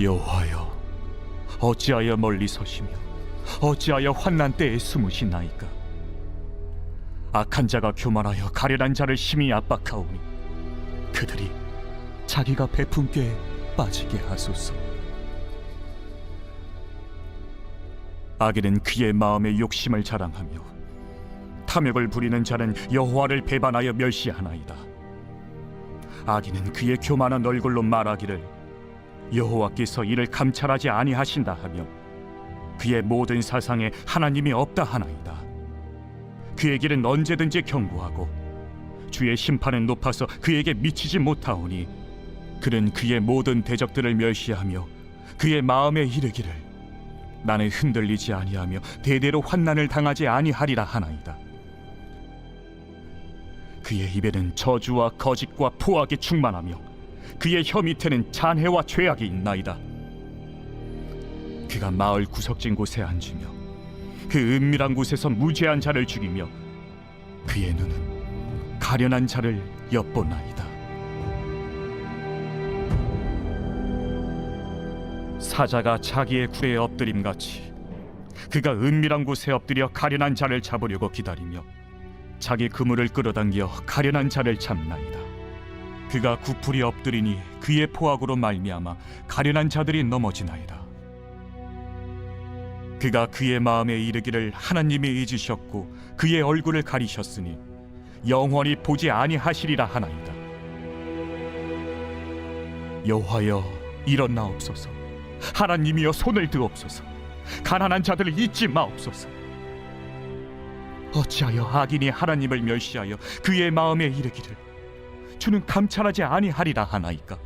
여호와여, 어찌하여 멀리 서시며 어찌하여 환난 때에 숨으시나이까? 악한 자가 교만하여 가련한 자를 심히 압박하오니 그들이 자기가 베푼 꾀에 빠지게 하소서. 악인은 그의 마음의 욕심을 자랑하며 탐욕을 부리는 자는 여호와를 배반하여 멸시하나이다. 악인은 그의 교만한 얼굴로 말하기를 여호와께서 이를 감찰하지 아니하신다 하며 그의 모든 사상에 하나님이 없다 하나이다. 그의 길은 언제든지 견고하고 주의 심판은 높아서 그에게 미치지 못하오니 그는 그의 모든 대적들을 멸시하며 그의 마음에 이르기를 나는 흔들리지 아니하며 대대로 환난을 당하지 아니하리라 하나이다. 그의 입에는 저주와 거짓과 포악이 충만하며 그의 혀 밑에는 잔해와 죄악이 있나이다. 그가 마을 구석진 곳에 앉으며 그 은밀한 곳에서 무죄한 자를 죽이며 그의 눈은 가련한 자를 엿보나이다. 사자가 자기의 굴에 엎드림같이 그가 은밀한 곳에 엎드려 가련한 자를 잡으려고 기다리며 자기 그물을 끌어당겨 가련한 자를 잡나이다. 그가 구풀이 엎드리니 그의 포악으로 말미암아 가련한 자들이 넘어지나이다. 그가 그의 마음에 이르기를 하나님이 잊으셨고 그의 얼굴을 가리셨으니 영원히 보지 아니하시리라 하나이다. 여호와여, 일어나옵소서. 하나님이여, 손을 드옵소서. 가난한 자들을 잊지 마옵소서. 어찌하여 악인이 하나님을 멸시하여 그의 마음에 이르기를 주는 감찰하지 아니하리라 하나이까?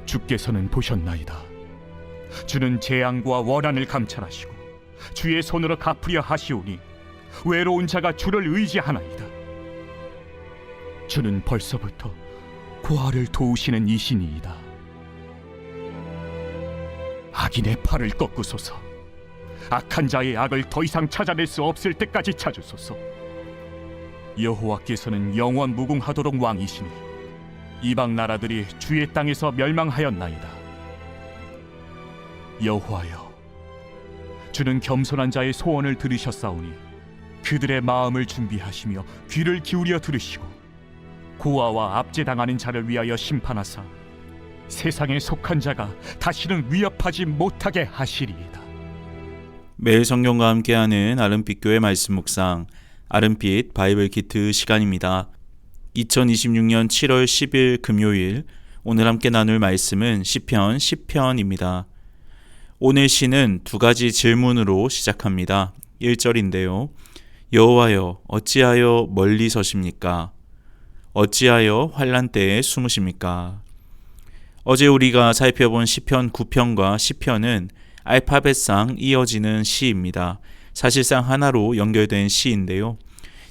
주께서는 보셨나이다. 주는 재앙과 원한을 감찰하시고 주의 손으로 갚으려 하시오니 외로운 자가 주를 의지하나이다. 주는 벌써부터 고아를 도우시는 이신이이다. 악인의 팔을 꺾으소서. 악한 자의 악을 더 이상 찾아낼 수 없을 때까지 찾으소서. 여호와께서는 영원 무궁하도록 왕이시니 이방 나라들이 주의 땅에서 멸망하였나이다. 여호와여, 주는 겸손한 자의 소원을 들으셨사오니 그들의 마음을 준비하시며 귀를 기울여 들으시고 고아와 압제당하는 자를 위하여 심판하사 세상에 속한 자가 다시는 위협하지 못하게 하시리이다. 매일 성경과 함께하는 아름빛 교회 말씀 묵상, 아름빛 바이블 키트 시간입니다. 2026년 7월 10일 금요일, 오늘 함께 나눌 말씀은 시편 10편입니다. 오늘 시는 두 가지 질문으로 시작합니다. 1절인데요. 여호와여, 어찌하여 멀리 서십니까? 어찌하여 환난 때에 숨으십니까? 어제 우리가 살펴본 시편 9편과 10편은 알파벳상 이어지는 시입니다. 사실상 하나로 연결된 시인데요.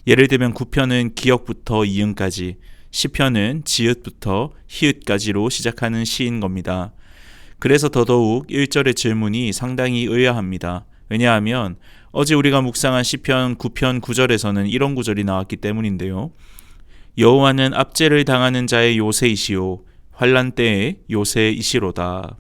예를 들면 9편은 기역부터 이응까지, 10편은 지읒부터 히읗까지로 시작하는 시인 겁니다. 그래서 더더욱 1절의 질문이 상당히 의아합니다. 왜냐하면 어제 우리가 묵상한 시편 9편 9절에서는 이런 구절이 나왔기 때문인데요. 여호와는 압제를 당하는 자의 요새이시오, 환난 때의 요새이시로다.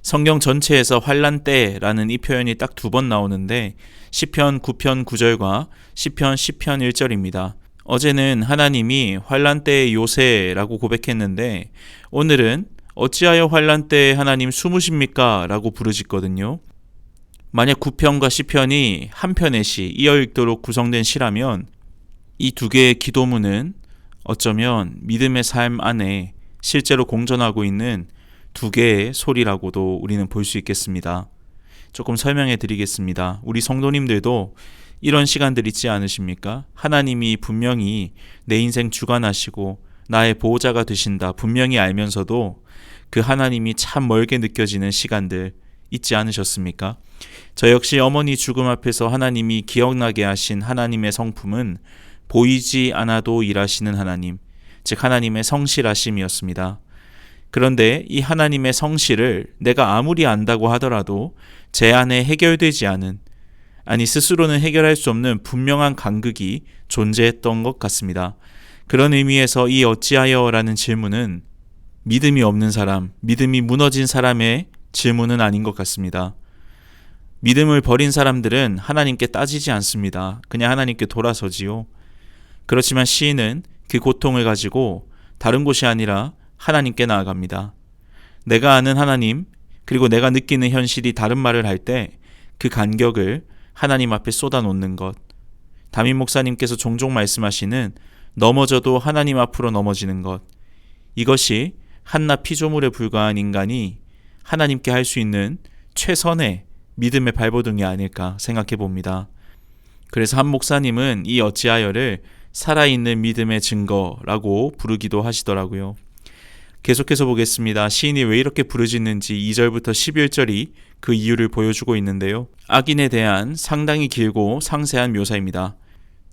성경 전체에서 환난 때라는 이 표현이 딱 두 번 나오는데 시편 9편 9절과 시편 10편 1절입니다. 어제는 하나님이 환난 때의 요새라고 고백했는데 오늘은 어찌하여 환난 때에 하나님 숨으십니까? 라고 부르짖거든요. 만약 9편과 10편이 한 편의 시, 이어 읽도록 구성된 시라면 이 두 개의 기도문은 어쩌면 믿음의 삶 안에 실제로 공존하고 있는 두 개의 소리라고도 우리는 볼 수 있겠습니다. 조금 설명해 드리겠습니다. 우리 성도님들도 이런 시간들 있지 않으십니까? 하나님이 분명히 내 인생 주관하시고 나의 보호자가 되신다 분명히 알면서도 그 하나님이 참 멀게 느껴지는 시간들 있지 않으셨습니까? 저 역시 어머니 죽음 앞에서 하나님이 기억나게 하신 하나님의 성품은 보이지 않아도 일하시는 하나님, 즉 하나님의 성실하심이었습니다. 그런데 이 하나님의 성실을 내가 아무리 안다고 하더라도 제 안에 해결되지 않은, 아니 스스로는 해결할 수 없는 분명한 간극이 존재했던 것 같습니다. 그런 의미에서 이 어찌하여 라는 질문은 믿음이 없는 사람, 믿음이 무너진 사람의 질문은 아닌 것 같습니다. 믿음을 버린 사람들은 하나님께 따지지 않습니다. 그냥 하나님께 돌아서지요. 그렇지만 시인은 그 고통을 가지고 다른 곳이 아니라 하나님께 나아갑니다. 내가 아는 하나님, 그리고 내가 느끼는 현실이 다른 말을 할 때 그 간격을 하나님 앞에 쏟아놓는 것. 담임 목사님께서 종종 말씀하시는 넘어져도 하나님 앞으로 넘어지는 것. 이것이 한낱 피조물에 불과한 인간이 하나님께 할 수 있는 최선의 믿음의 발버둥이 아닐까 생각해 봅니다. 그래서 한 목사님은 이 어찌하여를 살아있는 믿음의 증거라고 부르기도 하시더라고요. 계속해서 보겠습니다. 시인이 왜 이렇게 부르짖는지 2절부터 11절이 그 이유를 보여주고 있는데요. 악인에 대한 상당히 길고 상세한 묘사입니다.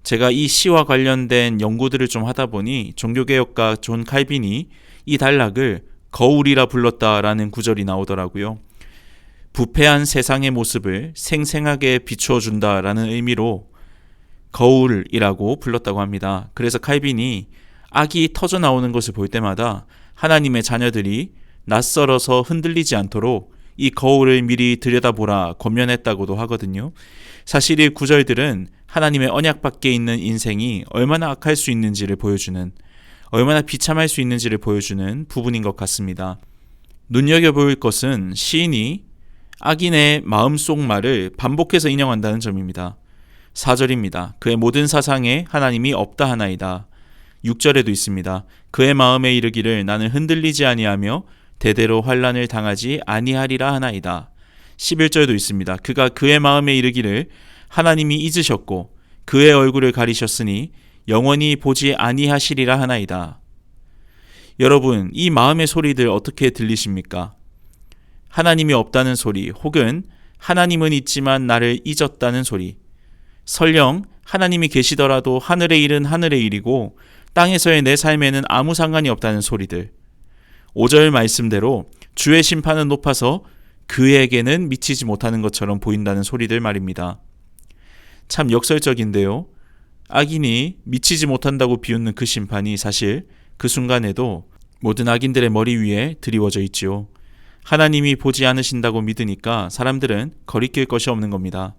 제가 이 시와 관련된 연구들을 좀 하다 보니 종교개혁가 존 칼빈이 이 단락을 거울이라 불렀다라는 구절이 나오더라고요. 부패한 세상의 모습을 생생하게 비추어 준다라는 의미로 거울이라고 불렀다고 합니다. 그래서 칼빈이 악이 터져 나오는 것을 볼 때마다 하나님의 자녀들이 낯설어서 흔들리지 않도록 이 거울을 미리 들여다보라 권면했다고도 하거든요. 사실 이 구절들은 하나님의 언약 밖에 있는 인생이 얼마나 악할 수 있는지를 보여주는, 얼마나 비참할 수 있는지를 보여주는 부분인 것 같습니다. 눈여겨볼 것은 시인이 악인의 마음속 말을 반복해서 인용한다는 점입니다. 4절입니다. 그의 모든 사상에 하나님이 없다 하나이다. 6절에도 있습니다. 그의 마음에 이르기를 나는 흔들리지 아니하며 대대로 환난을 당하지 아니하리라 하나이다. 11절도 있습니다. 그가 그의 마음에 이르기를 하나님이 잊으셨고 그의 얼굴을 가리셨으니 영원히 보지 아니하시리라 하나이다. 여러분, 이 마음의 소리들 어떻게 들리십니까? 하나님이 없다는 소리, 혹은 하나님은 있지만 나를 잊었다는 소리. 설령 하나님이 계시더라도 하늘의 일은 하늘의 일이고 땅에서의 내 삶에는 아무 상관이 없다는 소리들. 5절 말씀대로 주의 심판은 높아서 그에게는 미치지 못하는 것처럼 보인다는 소리들 말입니다. 참 역설적인데요. 악인이 미치지 못한다고 비웃는 그 심판이 사실 그 순간에도 모든 악인들의 머리 위에 드리워져 있지요. 하나님이 보지 않으신다고 믿으니까 사람들은 거리낄 것이 없는 겁니다.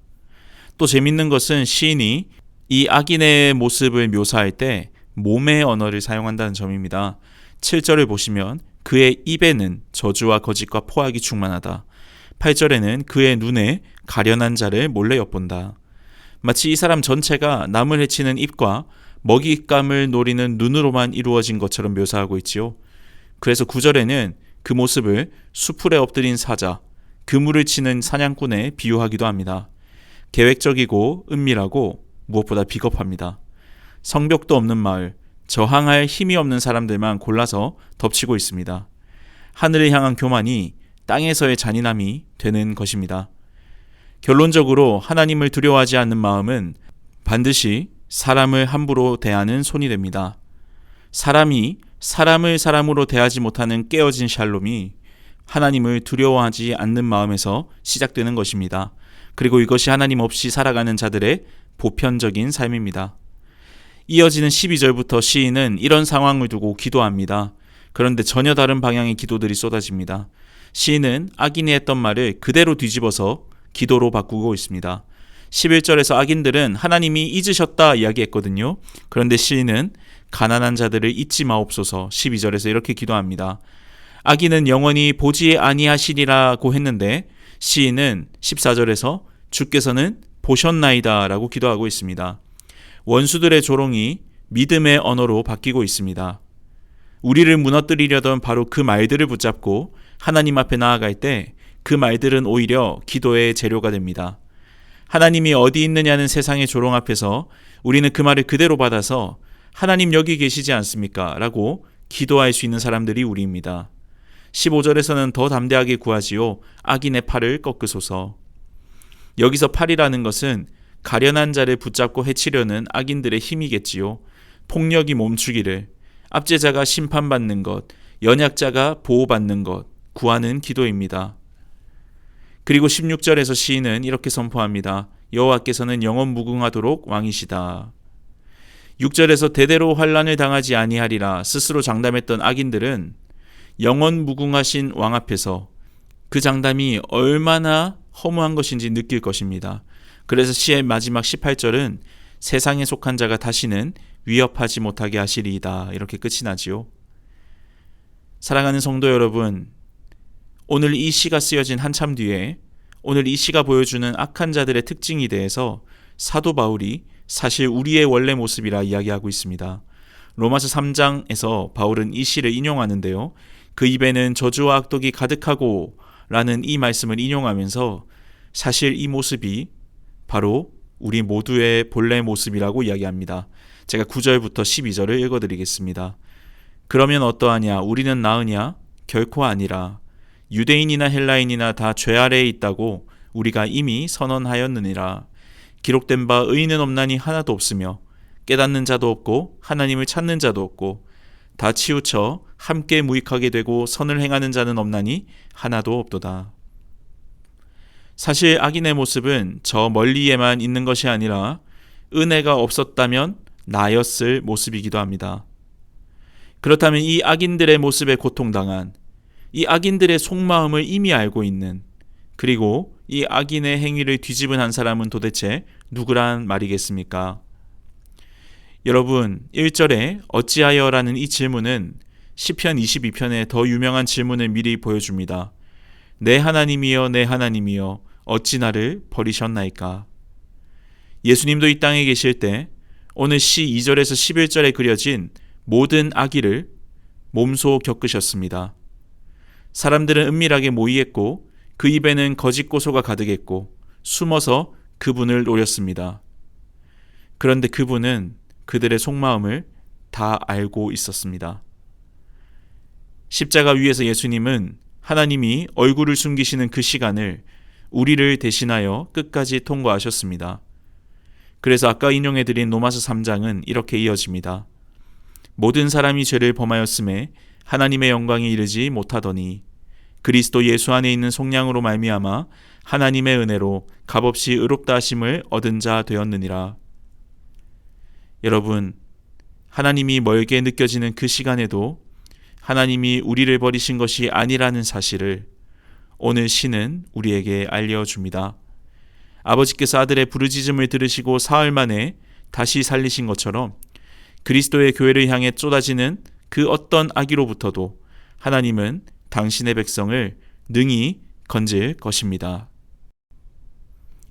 또 재밌는 것은 시인이 이 악인의 모습을 묘사할 때 몸의 언어를 사용한다는 점입니다. 7절을 보시면 그의 입에는 저주와 거짓과 포악이 충만하다. 8절에는 그의 눈에 가련한 자를 몰래 엿본다. 마치 이 사람 전체가 남을 해치는 입과 먹잇감을 노리는 눈으로만 이루어진 것처럼 묘사하고 있지요. 그래서 9절에는 그 모습을 수풀에 엎드린 사자, 그물을 치는 사냥꾼에 비유하기도 합니다. 계획적이고 은밀하고 무엇보다 비겁합니다. 성벽도 없는 마을, 저항할 힘이 없는 사람들만 골라서 덮치고 있습니다. 하늘을 향한 교만이 땅에서의 잔인함이 되는 것입니다. 결론적으로 하나님을 두려워하지 않는 마음은 반드시 사람을 함부로 대하는 손이 됩니다. 사람이 사람을 사람으로 대하지 못하는 깨어진 샬롬이 하나님을 두려워하지 않는 마음에서 시작되는 것입니다. 그리고 이것이 하나님 없이 살아가는 자들의 보편적인 삶입니다. 이어지는 12절부터 시인은 이런 상황을 두고 기도합니다. 그런데 전혀 다른 방향의 기도들이 쏟아집니다. 시인은 악인이 했던 말을 그대로 뒤집어서 기도로 바꾸고 있습니다. 11절에서 악인들은 하나님이 잊으셨다 이야기했거든요. 그런데 시인은 가난한 자들을 잊지 마옵소서 12절에서 이렇게 기도합니다. 악인은 영원히 보지 아니하시리라고 했는데 시인은 14절에서 주께서는 보셨나이다 라고 기도하고 있습니다. 원수들의 조롱이 믿음의 언어로 바뀌고 있습니다. 우리를 무너뜨리려던 바로 그 말들을 붙잡고 하나님 앞에 나아갈 때 그 말들은 오히려 기도의 재료가 됩니다. 하나님이 어디 있느냐는 세상의 조롱 앞에서 우리는 그 말을 그대로 받아서 하나님 여기 계시지 않습니까? 라고 기도할 수 있는 사람들이 우리입니다. 15절에서는 더 담대하게 구하지요. 악인의 팔을 꺾으소서. 여기서 팔이라는 것은 가련한 자를 붙잡고 해치려는 악인들의 힘이겠지요. 폭력이 멈추기를, 압제자가 심판받는 것, 연약자가 보호받는 것, 구하는 기도입니다. 그리고 16절에서 시인은 이렇게 선포합니다. 여호와께서는 영원 무궁하도록 왕이시다. 6절에서 대대로 환난을 당하지 아니하리라 스스로 장담했던 악인들은 영원 무궁하신 왕 앞에서 그 장담이 얼마나 허무한 것인지 느낄 것입니다. 그래서 시의 마지막 18절은 세상에 속한 자가 다시는 위협하지 못하게 하시리이다, 이렇게 끝이 나지요. 사랑하는 성도 여러분, 오늘 이 시가 쓰여진 한참 뒤에 오늘 이 시가 보여주는 악한 자들의 특징에 대해서 사도 바울이 사실 우리의 원래 모습이라 이야기하고 있습니다. 로마서 3장에서 바울은 이 시를 인용하는데요. 그 입에는 저주와 악독이 가득하고 라는 이 말씀을 인용하면서 사실 이 모습이 바로 우리 모두의 본래 모습이라고 이야기합니다. 제가 9절부터 12절을 읽어드리겠습니다. 그러면 어떠하냐? 우리는 나으냐? 결코 아니라. 유대인이나 헬라인이나 다 죄 아래에 있다고 우리가 이미 선언하였느니라. 기록된 바 의인은 없나니 하나도 없으며 깨닫는 자도 없고 하나님을 찾는 자도 없고 다 치우쳐 함께 무익하게 되고 선을 행하는 자는 없나니 하나도 없도다. 사실 악인의 모습은 저 멀리에만 있는 것이 아니라 은혜가 없었다면 나였을 모습이기도 합니다. 그렇다면 이 악인들의 모습에 고통당한, 이 악인들의 속마음을 이미 알고 있는, 그리고 이 악인의 행위를 뒤집은 한 사람은 도대체 누구란 말이겠습니까? 여러분, 1절에 어찌하여라는 이 질문은 시편 22편의 더 유명한 질문을 미리 보여줍니다. 내 하나님이여, 내 하나님이여, 어찌 나를 버리셨나이까? 예수님도 이 땅에 계실 때 오늘 시 2절에서 11절에 그려진 모든 악의를 몸소 겪으셨습니다. 사람들은 은밀하게 모이겠고 그 입에는 거짓 고소가 가득했고 숨어서 그분을 노렸습니다. 그런데 그분은 그들의 속마음을 다 알고 있었습니다. 십자가 위에서 예수님은 하나님이 얼굴을 숨기시는 그 시간을 우리를 대신하여 끝까지 통과하셨습니다. 그래서 아까 인용해드린 로마서 3장은 이렇게 이어집니다. 모든 사람이 죄를 범하였음에 하나님의 영광에 이르지 못하더니 그리스도 예수 안에 있는 속량으로 말미암아 하나님의 은혜로 값없이 의롭다 하심을 얻은 자 되었느니라. 여러분, 하나님이 멀게 느껴지는 그 시간에도 하나님이 우리를 버리신 것이 아니라는 사실을 오늘 시는 우리에게 알려줍니다. 아버지께서 아들의 부르짖음을 들으시고 사흘 만에 다시 살리신 것처럼 그리스도의 교회를 향해 쏟아지는 그 어떤 악의로부터도 하나님은 당신의 백성을 능히 건질 것입니다.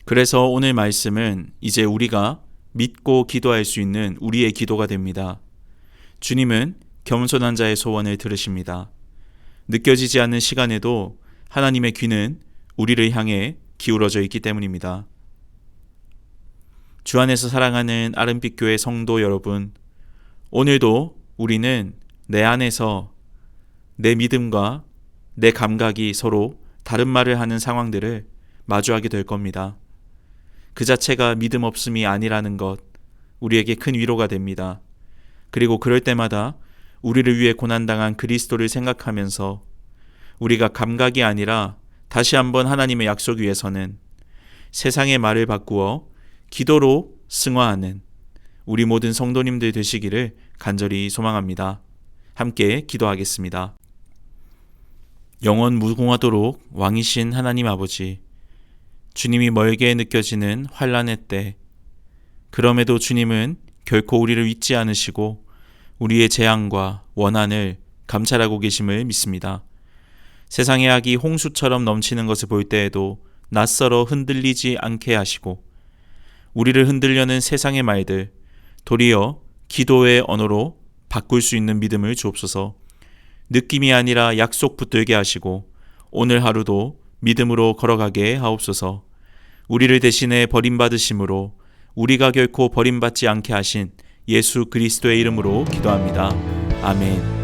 그래서 오늘 말씀은 이제 우리가 믿고 기도할 수 있는 우리의 기도가 됩니다. 주님은 겸손한 자의 소원을 들으십니다. 느껴지지 않는 시간에도 하나님의 귀는 우리를 향해 기울어져 있기 때문입니다. 주 안에서 사랑하는 아름빛 교회 성도 여러분, 오늘도 우리는 내 안에서 내 믿음과 내 감각이 서로 다른 말을 하는 상황들을 마주하게 될 겁니다. 그 자체가 믿음 없음이 아니라는 것, 우리에게 큰 위로가 됩니다. 그리고 그럴 때마다 우리를 위해 고난당한 그리스도를 생각하면서 우리가 감각이 아니라 다시 한번 하나님의 약속 위에서는 세상의 말을 바꾸어 기도로 승화하는 우리 모든 성도님들 되시기를 간절히 소망합니다. 함께 기도하겠습니다. 영원 무궁하도록 왕이신 하나님 아버지, 주님이 멀게 느껴지는 환난의 때, 그럼에도 주님은 결코 우리를 잊지 않으시고 우리의 재앙과 원한을 감찰하고 계심을 믿습니다. 세상의 악이 홍수처럼 넘치는 것을 볼 때에도 낯설어 흔들리지 않게 하시고 우리를 흔들려는 세상의 말들 도리어 기도의 언어로 바꿀 수 있는 믿음을 주옵소서. 느낌이 아니라 약속 붙들게 하시고 오늘 하루도 믿음으로 걸어가게 하옵소서. 우리를 대신해 버림받으심으로 우리가 결코 버림받지 않게 하신 예수 그리스도의 이름으로 기도합니다. 아멘.